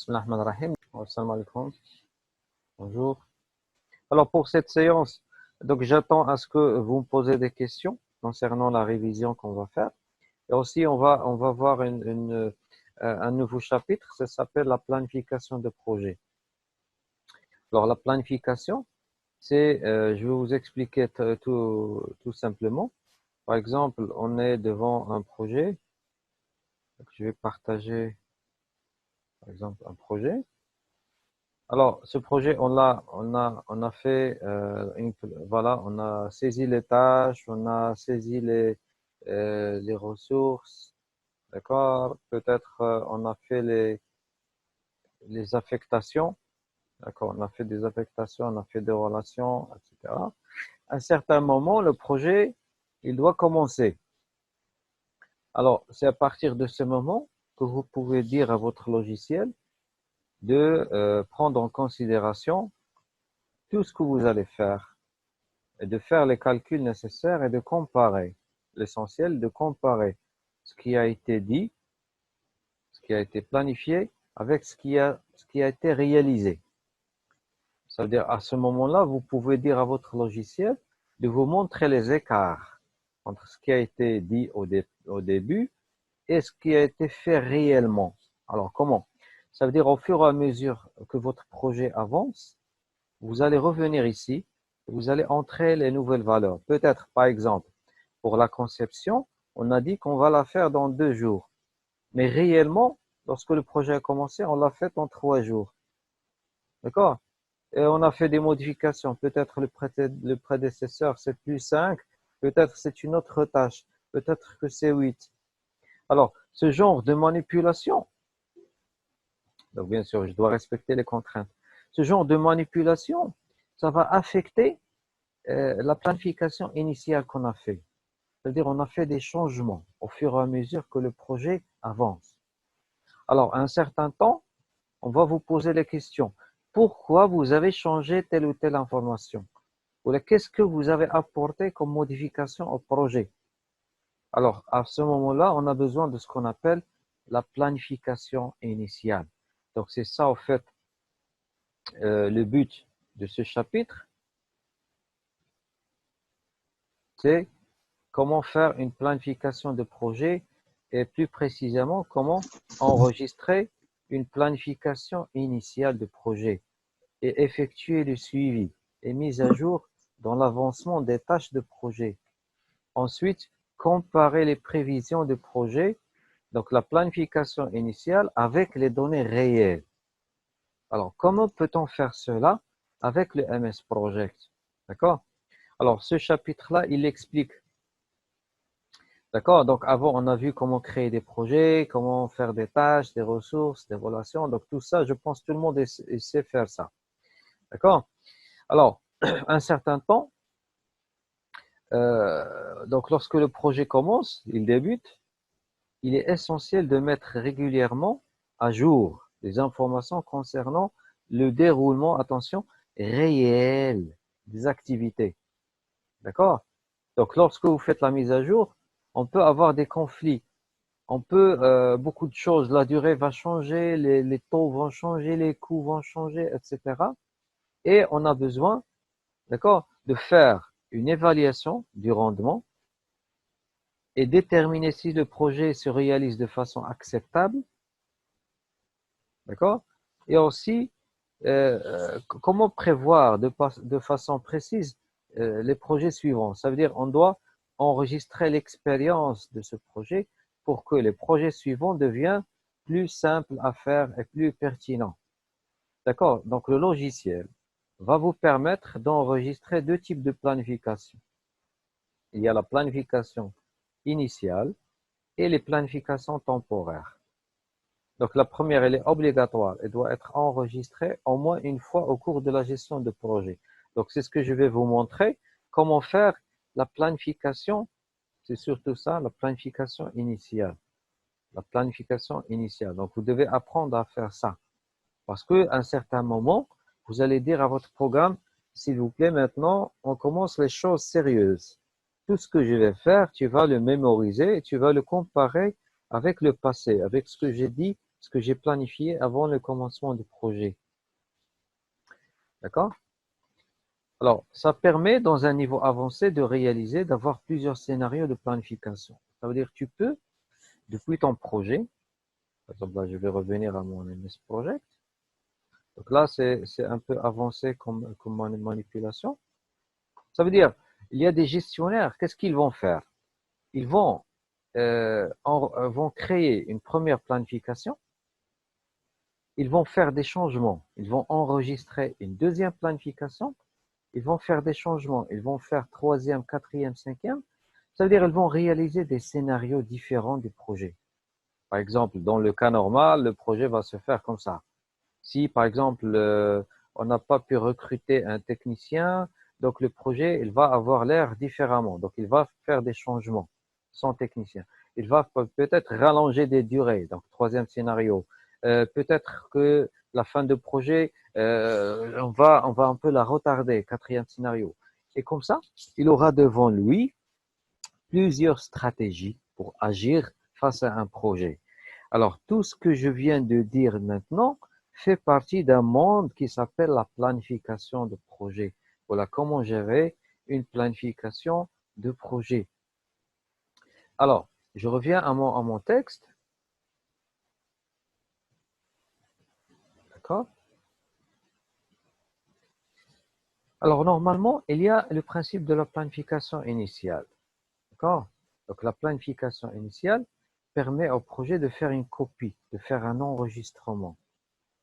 Bismillahirrahmanirrahim. Assalamu alaikum. Bonjour. Alors pour cette séance, donc j'attends à ce que vous me posez des questions concernant la révision qu'on va faire. Et aussi on va voir un nouveau chapitre, ça s'appelle la planification de projet. Alors la planification, c'est, je vais vous expliquer tout simplement. Par exemple, on est devant un projet. Donc, je vais partager par exemple un projet. Alors, ce projet, on a fait, voilà, on a saisi les tâches, on a saisi les ressources, d'accord? Peut-être on a fait les affectations, d'accord? On a fait des affectations, on a fait des relations, etc. À un certain moment, le projet, il doit commencer. Alors, c'est à partir de ce moment que vous pouvez dire à votre logiciel de prendre en considération tout ce que vous allez faire et de faire les calculs nécessaires et de comparer. L'essentiel, de comparer ce qui a été dit, ce qui a été planifié avec ce qui a été réalisé. Ça veut dire, à ce moment-là, vous pouvez dire à votre logiciel de vous montrer les écarts entre ce qui a été dit au début et ce qui a été fait réellement. Alors, comment? Ça veut dire, au fur et à mesure que votre projet avance, vous allez revenir ici, vous allez entrer les nouvelles valeurs. Peut-être, par exemple, pour la conception, on a dit qu'on va la faire dans 2 jours. Mais réellement, lorsque le projet a commencé, on l'a fait en 3 jours. D'accord? Et on a fait des modifications. Peut-être le prédécesseur, c'est plus 5. Peut-être c'est une autre tâche. Peut-être que c'est 8. Alors, ce genre de manipulation, donc bien sûr, je dois respecter les contraintes. Ce genre de manipulation, ça va affecter la planification initiale qu'on a fait. C'est-à-dire on a fait des changements au fur et à mesure que le projet avance. Alors, à un certain temps, on va vous poser les questions. Pourquoi vous avez changé telle ou telle information? Ou qu'est-ce que vous avez apporté comme modification au projet? Alors, à ce moment-là, on a besoin de ce qu'on appelle la planification initiale. Donc, c'est ça, en fait, le but de ce chapitre, c'est comment faire une planification de projet et plus précisément comment enregistrer une planification initiale de projet et effectuer le suivi et mise à jour dans l'avancement des tâches de projet. Ensuite, comparer les prévisions de projet, donc la planification initiale avec les données réelles. Alors, comment peut-on faire cela avec le MS Project? D'accord? Alors, ce chapitre-là, il explique. D'accord? Donc, avant, on a vu comment créer des projets, comment faire des tâches, des ressources, des relations. Donc, tout ça, je pense que tout le monde sait faire ça. D'accord? Alors, un certain temps, donc lorsque le projet commence, il débute, il est essentiel de mettre régulièrement à jour des informations concernant le déroulement, attention, réel des activités. D'accord? Donc, lorsque vous faites la mise à jour, on peut avoir des conflits. On peut, beaucoup de choses, la durée va changer, les taux vont changer, les coûts vont changer, etc. Et on a besoin, d'accord, de faire une évaluation du rendement et déterminer si le projet se réalise de façon acceptable, d'accord? Et aussi, comment prévoir de façon précise les projets suivants. Ça veut dire on doit enregistrer l'expérience de ce projet pour que les projets suivants deviennent plus simples à faire et plus pertinents. D'accord? Donc le logiciel va vous permettre d'enregistrer 2 types de planification. Il y a la planification initiale et les planifications temporaires. Donc la première, elle est obligatoire. Elle doit être enregistrée au moins une fois au cours de la gestion de projet. Donc c'est ce que je vais vous montrer. Comment faire la planification, c'est surtout ça, la planification initiale. La planification initiale. Donc vous devez apprendre à faire ça. Parce qu'à un certain moment, vous allez dire à votre programme, s'il vous plaît, maintenant, on commence les choses sérieuses. Tout ce que je vais faire, tu vas le mémoriser et tu vas le comparer avec le passé, avec ce que j'ai dit, ce que j'ai planifié avant le commencement du projet. D'accord? Alors, ça permet, dans un niveau avancé, de réaliser, d'avoir plusieurs scénarios de planification. Ça veut dire que tu peux, depuis ton projet, par exemple, là, je vais revenir à mon MS Project. Donc là, c'est un peu avancé comme manipulation. Ça veut dire, il y a des gestionnaires, qu'est-ce qu'ils vont faire? Ils vont, vont créer une première planification, ils vont faire des changements, ils vont enregistrer une deuxième planification, ils vont faire des changements, ils vont faire troisième, quatrième, cinquième. Ça veut dire qu'ils vont réaliser des scénarios différents du projet. Par exemple, dans le cas normal, le projet va se faire comme ça. Si, par exemple, on n'a pas pu recruter un technicien, donc le projet, il va avoir l'air différemment. Donc, il va faire des changements sans technicien. Il va peut-être rallonger des durées. Donc, troisième scénario. Peut-être que la fin de projet, on va un peu la retarder. Quatrième scénario. Et comme ça, il aura devant lui plusieurs stratégies pour agir face à un projet. Alors, tout ce que je viens de dire maintenant fait partie d'un monde qui s'appelle la planification de projet. Voilà comment gérer une planification de projet. Alors, je reviens à mon texte. D'accord? Alors, normalement, il y a le principe de la planification initiale. D'accord? Donc, la planification initiale permet au projet de faire une copie, de faire un enregistrement.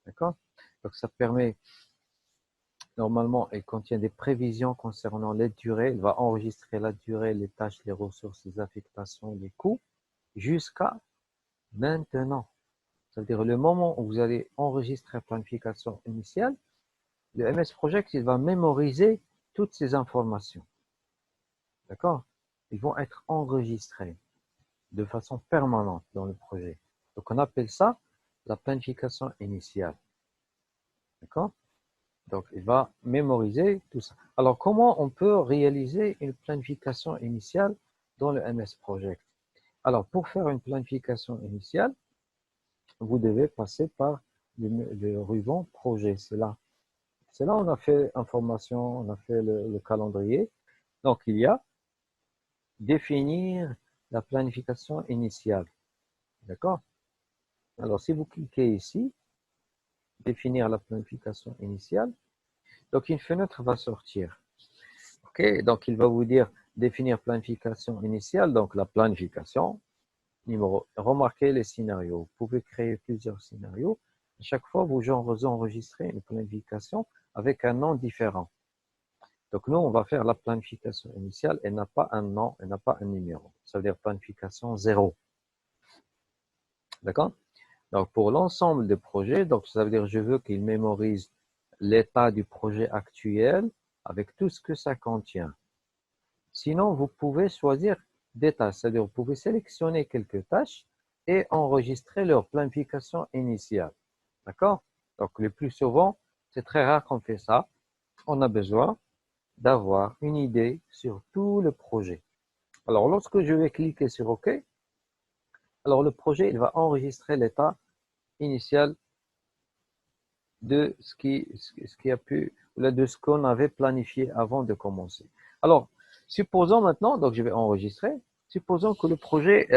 D'accord? Donc, ça permet, normalement, elle contient des prévisions concernant les durées. Il va enregistrer la durée, les tâches, les ressources, les affectations, les coûts, jusqu'à maintenant. C'est-à-dire le moment où vous allez enregistrer la planification initiale, le MS Project, il va mémoriser toutes ces informations. D'accord? Ils vont être enregistrés de façon permanente dans le projet. Donc, on appelle ça la planification initiale. D'accord? Donc, il va mémoriser tout ça. Alors, comment on peut réaliser une planification initiale dans le MS Project? Alors, pour faire une planification initiale, vous devez passer par le ruban projet. C'est là. C'est là où on a fait information, on a fait le calendrier. Donc, il y a définir la planification initiale. D'accord? Alors, si vous cliquez ici, définir la planification initiale, donc une fenêtre va sortir. OK? Donc, il va vous dire définir planification initiale, donc la planification, numéro, remarquez les scénarios. Vous pouvez créer plusieurs scénarios. À chaque fois, vous enregistrez une planification avec un nom différent. Donc, nous, on va faire la planification initiale. Elle n'a pas un nom, elle n'a pas un numéro. Ça veut dire planification 0. D'accord? Donc, pour l'ensemble des projets, donc ça veut dire je veux qu'il mémorise l'état du projet actuel avec tout ce que ça contient. Sinon, vous pouvez choisir des tâches, c'est-à-dire vous pouvez sélectionner quelques tâches et enregistrer leur planification initiale. D'accord? Donc, le plus souvent, c'est très rare qu'on fait ça. On a besoin d'avoir une idée sur tout le projet. Alors, lorsque je vais cliquer sur OK, alors le projet, il va enregistrer l'état initial de ce qui a pu, de ce qu'on avait planifié avant de commencer. Alors, supposons maintenant, donc je vais enregistrer, supposons que le projet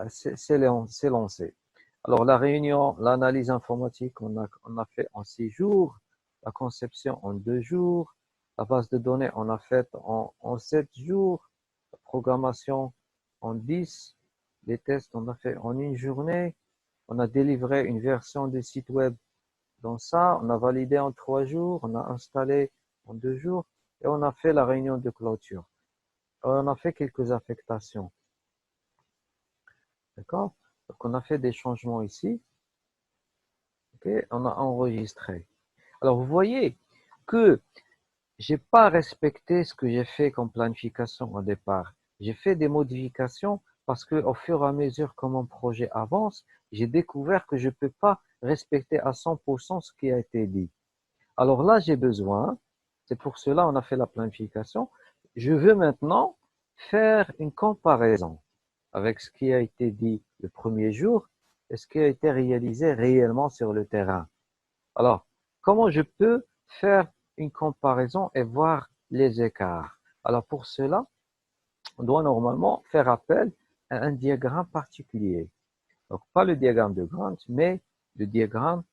s'est lancé. Alors, la réunion, l'analyse informatique, on a fait en 6 jours, la conception en 2 jours, la base de données, on a fait en 7 jours, la programmation en 10, les tests, on a fait en une journée, on a délivré une version du site web dans ça, on a validé en 3 jours, on a installé en 2 jours et on a fait la réunion de clôture. On a fait quelques affectations. D'accord? Donc, on a fait des changements ici. Okay? On a enregistré. Alors, vous voyez que j'ai pas respecté ce que j'ai fait comme planification au départ. J'ai fait des modifications parce que au fur et à mesure que mon projet avance, j'ai découvert que je peux pas respecter à 100% ce qui a été dit. Alors là, j'ai besoin, c'est pour cela on a fait la planification, je veux maintenant faire une comparaison avec ce qui a été dit le premier jour et ce qui a été réalisé réellement sur le terrain. Alors, comment je peux faire une comparaison et voir les écarts? Alors, pour cela, on doit normalement faire appel à un diagramme particulier. Donc, pas le diagramme de Gantt, mais le diagramme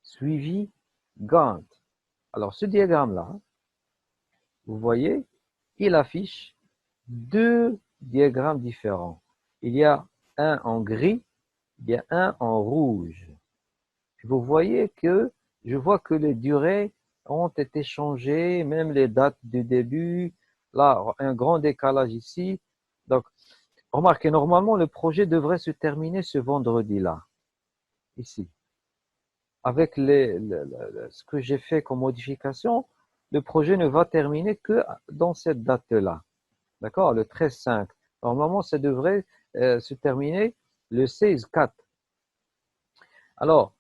suivi Gantt. Alors, ce diagramme-là, vous voyez, il affiche deux diagrammes différents. Il y a un en gris, il y a un en rouge. Vous voyez que, je vois que les durées ont été changées, même les dates du début. Là, un grand décalage ici. Donc, remarquez, normalement, le projet devrait se terminer ce vendredi-là, ici. Avec ce que j'ai fait comme modification, le projet ne va terminer que dans cette date-là. D'accord? Le 13-5. Normalement, ça devrait se terminer le 16-4. Alors,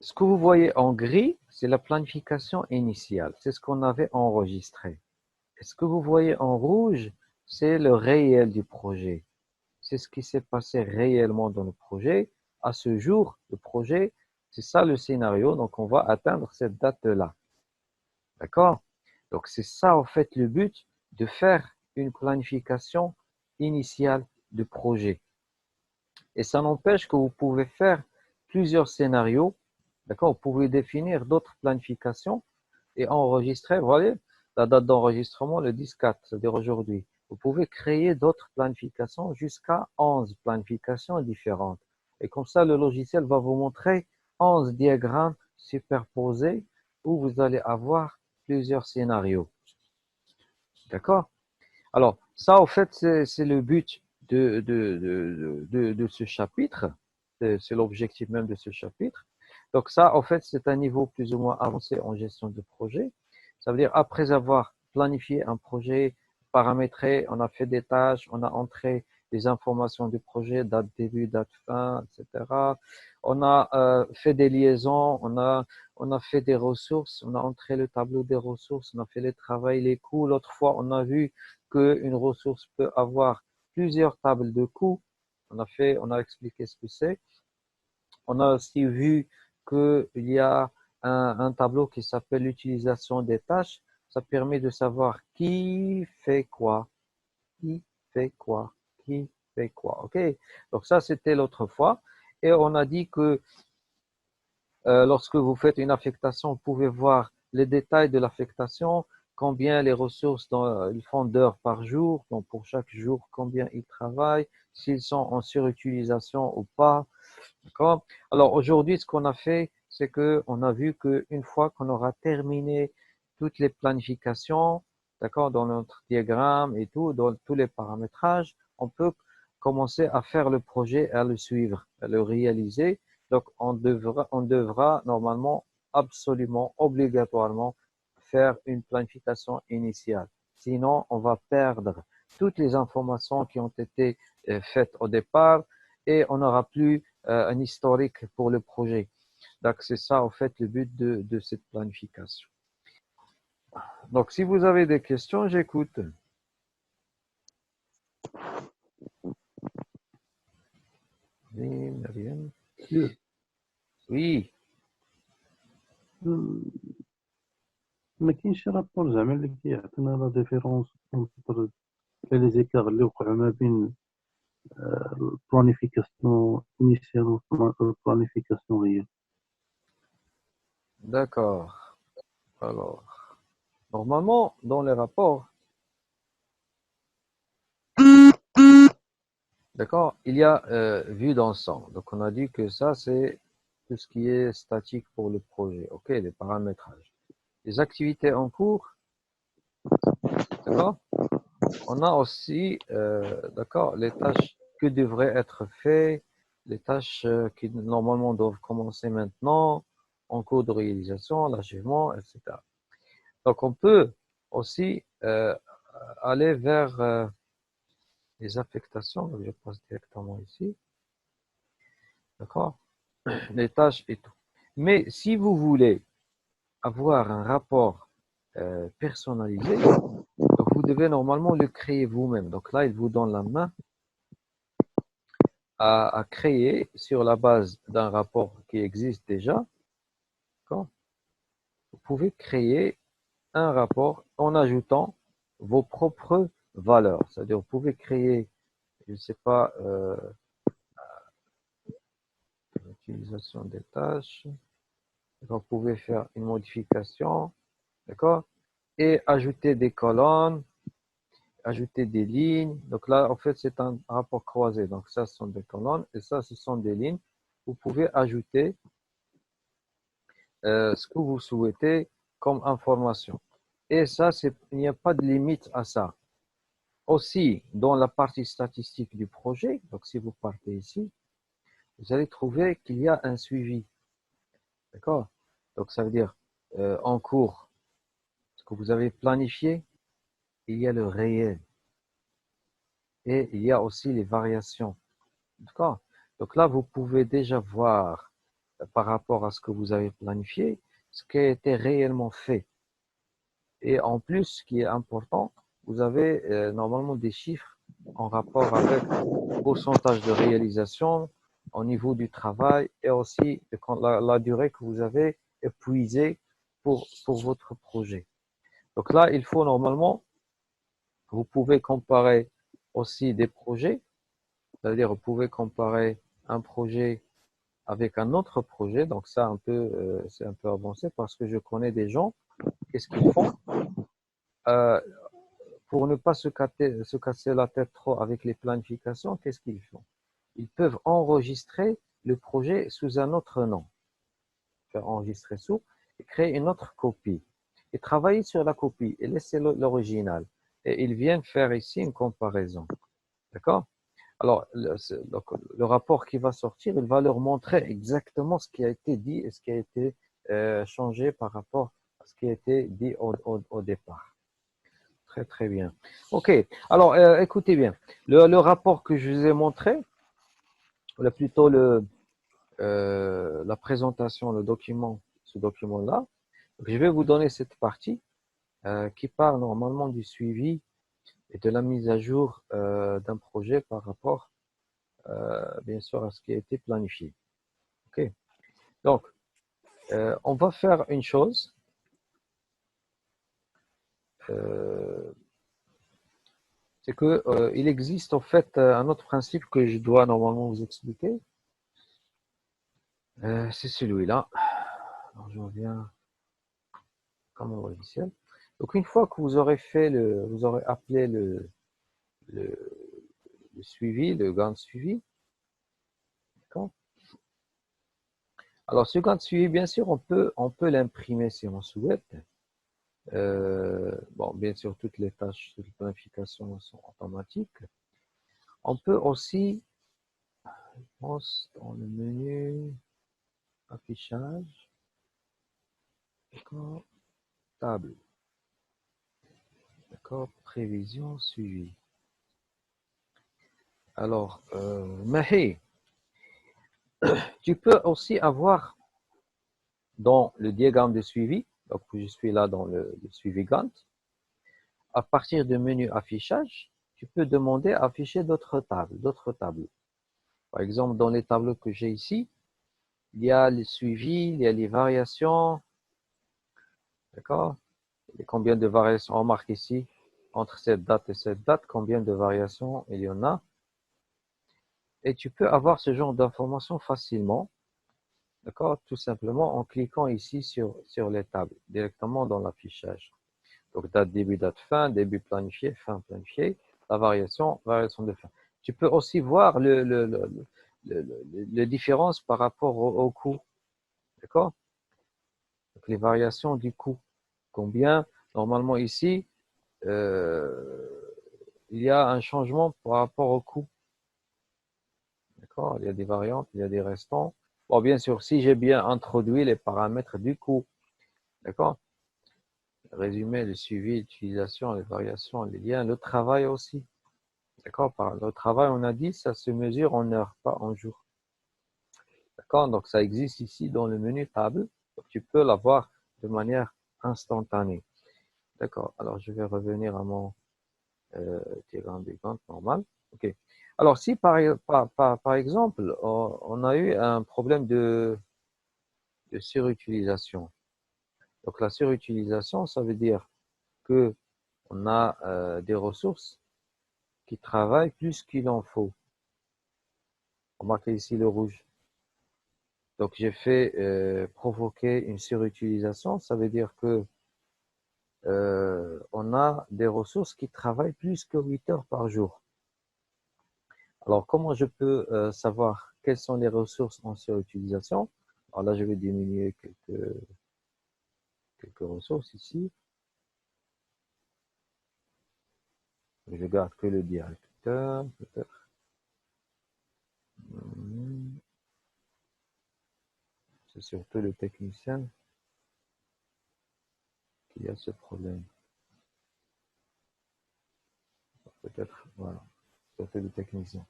ce que vous voyez en gris, c'est la planification initiale. C'est ce qu'on avait enregistré. Et ce que vous voyez en rouge, c'est le réel du projet. C'est ce qui s'est passé réellement dans le projet. À ce jour, le projet, c'est ça le scénario. Donc, on va atteindre cette date-là. D'accord? Donc, c'est ça, en fait, le but de faire une planification initiale de projet. Et ça n'empêche que vous pouvez faire plusieurs scénarios. D'accord? Vous pouvez définir d'autres planifications et enregistrer. Vous voyez, la date d'enregistrement, le 10-4, c'est-à-dire aujourd'hui. Vous pouvez créer d'autres planifications jusqu'à 11 planifications différentes. Et comme ça, le logiciel va vous montrer 11 diagrammes superposés où vous allez avoir plusieurs scénarios. D'accord? Alors, ça, au fait, c'est le but de ce chapitre. C'est l'objectif même de ce chapitre. Donc ça, en fait, c'est un niveau plus ou moins avancé en gestion de projet. Ça veut dire, après avoir planifié un projet, paramétré, on a fait des tâches, on a entré les informations du projet, date début, date fin, etc. On a fait des liaisons, on a fait des ressources, on a entré le tableau des ressources, on a fait les travaux, les coûts. L'autre fois, on a vu qu'une ressource peut avoir plusieurs tables de coûts. On a expliqué ce que c'est. On a aussi vu qu'il y a un tableau qui s'appelle l'utilisation des tâches. Ça permet de savoir qui fait quoi, qui fait quoi, qui fait quoi. OK? Donc ça, c'était l'autre fois. Et on a dit que lorsque vous faites une affectation, vous pouvez voir les détails de l'affectation, combien les ressources ils font d'heures par jour, donc pour chaque jour, combien ils travaillent, s'ils sont en surutilisation ou pas. D'accord? Alors aujourd'hui, ce qu'on a fait, c'est qu'on a vu qu'une fois qu'on aura terminé toutes les planifications, d'accord, dans notre diagramme et tout, dans tous les paramétrages, on peut commencer à faire le projet, à le suivre, à le réaliser. Donc on devra normalement, absolument, obligatoirement faire une planification initiale. Sinon, on va perdre toutes les informations qui ont été faites au départ et on n'aura plus un historique pour le projet. Donc, c'est ça, en fait, le but de cette planification. Donc, si vous avez des questions, j'écoute. Oui, Myriam. Oui. ما كاينش شي رابور زعما اللي كيعطينا لا ديفيرونس اونتر لي زيكار اللي وقعوا ما بين البلانيفيكاسيون انيسيال والبلانيفيكاسيون ريال. D'accord. Alors, normalement, dans les rapports, d'accord, il y a vue d'ensemble. Donc, on a dit que ça, c'est tout ce qui est statique pour le projet. OK, les paramétrages. Les activités en cours, d'accord? On a aussi, d'accord, les tâches que devraient être faites, les tâches qui normalement doivent commencer maintenant, en cours de réalisation, l'achèvement, etc. Donc, on peut aussi aller vers les affectations. Donc, je passe directement ici. D'accord? Les tâches et tout. Mais si vous voulez avoir un rapport personnalisé, donc vous devez normalement le créer vous-même. Donc là, il vous donne la main à créer sur la base d'un rapport qui existe déjà. D'accord? Vous pouvez créer un rapport en ajoutant vos propres valeurs. C'est-à-dire, vous pouvez créer, je ne sais pas, l'utilisation des tâches. Vous pouvez faire une modification, d'accord? Et ajouter des colonnes, ajouter des lignes. Donc là, en fait, c'est un rapport croisé. Donc ça, ce sont des colonnes et ça, ce sont des lignes. Vous pouvez ajouter ce que vous souhaitez comme information. Et ça, il n'y a pas de limite à ça. Aussi, dans la partie statistique du projet, donc si vous partez ici, vous allez trouver qu'il y a un suivi. D'accord? Donc ça veut dire en cours, ce que vous avez planifié, il y a le réel. Et il y a aussi les variations. D'accord? Donc là, vous pouvez déjà voir par rapport à ce que vous avez planifié, ce qui a été réellement fait. Et en plus, ce qui est important, vous avez normalement des chiffres en rapport avec le pourcentage de réalisation au niveau du travail et aussi la durée que vous avez épuisée pour votre projet. Donc là, il faut normalement, vous pouvez comparer aussi des projets, c'est-à-dire vous pouvez comparer un projet avec un autre projet. Donc ça, c'est un peu avancé parce que je connais des gens, qu'est-ce qu'ils font? Pour ne pas se casser la tête trop avec les planifications, qu'est-ce qu'ils font? Ils peuvent enregistrer le projet sous un autre nom, faire enregistrer sous, et créer une autre copie, et travailler sur la copie, et laisser l'original. Et ils viennent faire ici une comparaison. D'accord? Alors, le rapport qui va sortir, il va leur montrer exactement ce qui a été dit et ce qui a été changé par rapport à ce qui a été dit au départ. Très, très bien. OK. Alors, écoutez bien. Le rapport que je vous ai montré, ou plutôt la présentation, le document, ce document-là, je vais vous donner cette partie qui parle normalement du suivi et de la mise à jour d'un projet par rapport, bien sûr, à ce qui a été planifié. OK. Donc, on va faire une chose. C'est que il existe en fait un autre principe que je dois normalement vous expliquer. C'est celui-là. Alors, je reviens comme au logiciel. Donc, une fois que vous aurez fait vous aurez appelé le, le suivi, le Gantt suivi. D'accord? Alors, ce Gantt suivi, bien sûr, on peut l'imprimer si on souhaite. Bon, bien sûr, toutes les tâches de planification sont automatiques. On peut aussi, je pense, dans le menu affichage, d'accord, table, d'accord, prévision, suivi. Alors, Mahi, tu peux aussi avoir dans le diagramme de suivi, donc je suis là dans le suivi Gantt, à partir du menu affichage, tu peux demander à afficher d'autres tableaux. Par exemple, dans les tableaux que j'ai ici, il y a les suivis, il y a les variations, d'accord? Et combien de variations on marque ici entre cette date et cette date, combien de variations il y en a. Et tu peux avoir ce genre d'informations facilement, d'accord? Tout simplement en cliquant ici sur les tables, directement dans l'affichage. Donc, date début, date fin, début planifié, fin planifié, la variation, variation de fin. Tu peux aussi voir les différences par rapport au coût, d'accord? Donc, les variations du coût. Combien, normalement ici, il y a un changement par rapport au coût. D'accord? Il y a des variantes, il y a des restants. Bon, bien sûr, si j'ai bien introduit les paramètres du coût, d'accord? Résumé, le suivi, l'utilisation, les variations, les liens, le travail aussi. D'accord? Par le travail, on a dit, ça se mesure en heures, pas en jours. D'accord? Donc, ça existe ici dans le menu table. Donc, tu peux l'avoir de manière instantanée. D'accord? Alors, je vais revenir à mon diagramme des ventes normal. OK. Alors, si par exemple, on a eu un problème de surutilisation. Donc, la surutilisation, ça veut dire que on a des ressources qui travaillent plus qu'il en faut. Remarquez ici le rouge. Donc, j'ai fait provoquer une surutilisation. Ça veut dire que on a des ressources qui travaillent plus que 8 heures par jour. Alors, comment je peux savoir quelles sont les ressources en surutilisation? Alors là, je vais diminuer quelques ressources ici. Je garde que le directeur, peut-être. C'est surtout le technicien qui a ce problème. Peut-être, voilà, surtout le technicien.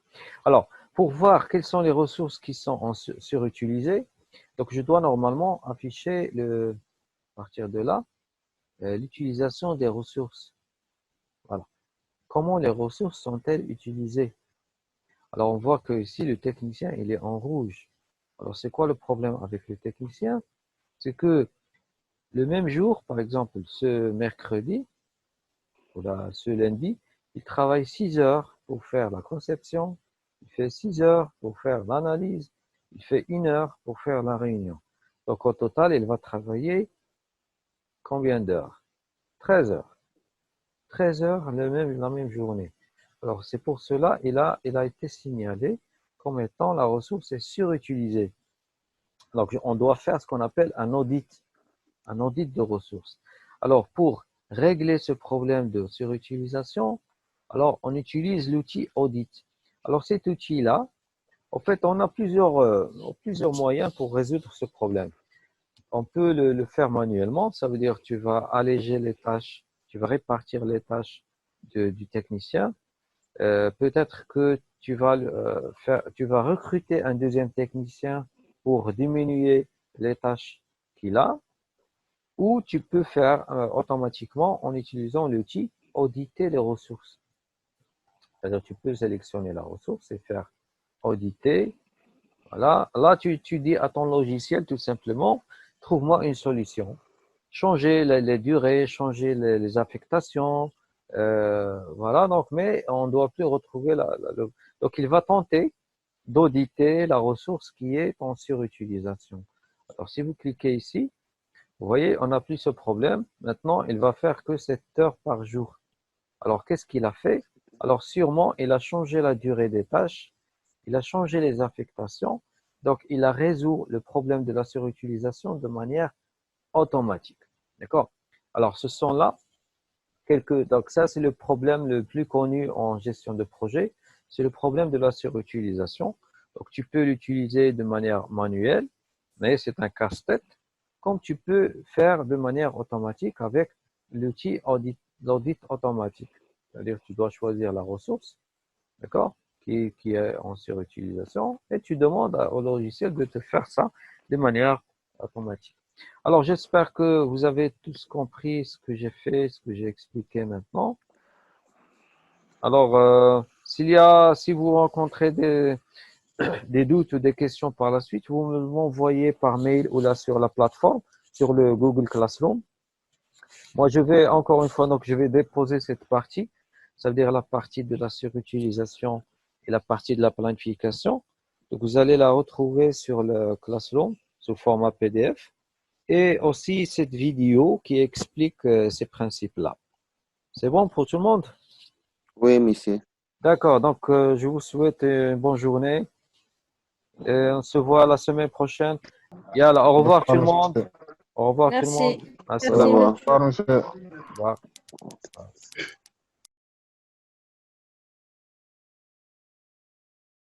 Alors, pour voir quelles sont les ressources qui sont surutilisées, donc je dois normalement afficher, à partir de là, l'utilisation des ressources. Voilà. Comment les ressources sont-elles utilisées? Alors, on voit que ici, le technicien, il est en rouge. Alors, c'est quoi le problème avec le technicien? C'est que le même jour, par exemple, ce mercredi, ou là, ce lundi, il travaille 6 heures pour faire la conception, il fait 6 heures pour faire l'analyse, il fait 1 heure pour faire la réunion. Donc, au total, il va travailler combien d'heures? 13 heures. 13 heures la même journée. Alors, c'est pour cela il a été signalé comme étant la ressource est surutilisée. Donc, on doit faire ce qu'on appelle un audit de ressources. Alors, pour régler ce problème de surutilisation, alors on utilise l'outil audit. Alors, cet outil-là, en fait, on a plusieurs moyens pour résoudre ce problème. On peut le faire manuellement, ça veut dire que tu vas alléger les tâches, tu vas répartir les tâches du technicien. Peut-être que tu vas recruter un deuxième technicien pour diminuer les tâches qu'il a, ou tu peux faire automatiquement en utilisant l'outil auditer les ressources. C'est-à-dire tu peux sélectionner la ressource et faire auditer. Voilà. Là, tu dis à ton logiciel tout simplement, trouve-moi une solution. Changer les durées, changer les affectations. Voilà, donc, mais on ne doit plus retrouver donc, il va tenter d'auditer la ressource qui est en surutilisation. Alors, si vous cliquez ici, vous voyez, on n'a plus ce problème. Maintenant, il va faire que 7 heures par jour. Alors, qu'est-ce qu'il a fait? Alors, sûrement, il a changé la durée des tâches, il a changé les affectations, donc il a résolu le problème de la surutilisation de manière automatique. D'accord? Alors, ce sont là donc ça, c'est le problème le plus connu en gestion de projet, c'est le problème de la surutilisation. Donc, tu peux l'utiliser de manière manuelle, mais c'est un casse-tête, comme tu peux faire de manière automatique avec l'outil d'audit automatique. C'est-à-dire que tu dois choisir la ressource, d'accord, qui est en surutilisation, et tu demandes au logiciel de te faire ça de manière automatique. Alors, j'espère que vous avez tous compris ce que j'ai fait, ce que j'ai expliqué maintenant. Alors, si vous rencontrez des doutes ou des questions par la suite, vous m'envoyez par mail ou là sur la plateforme, sur le Google Classroom. Moi, je vais encore une fois, donc je vais déposer cette partie, ça veut dire la partie de la surutilisation et la partie de la planification. Donc, vous allez la retrouver sur le Classroom sous format PDF. Et aussi cette vidéo qui explique ces principes-là. C'est bon pour tout le monde? Oui, monsieur. D'accord, donc je vous souhaite une bonne journée. Et on se voit la semaine prochaine. Yalla, au revoir tout le monde. Au revoir tout le monde. Merci. Assalamu Au Merci, revoir. monsieur. alaikum. Au revoir.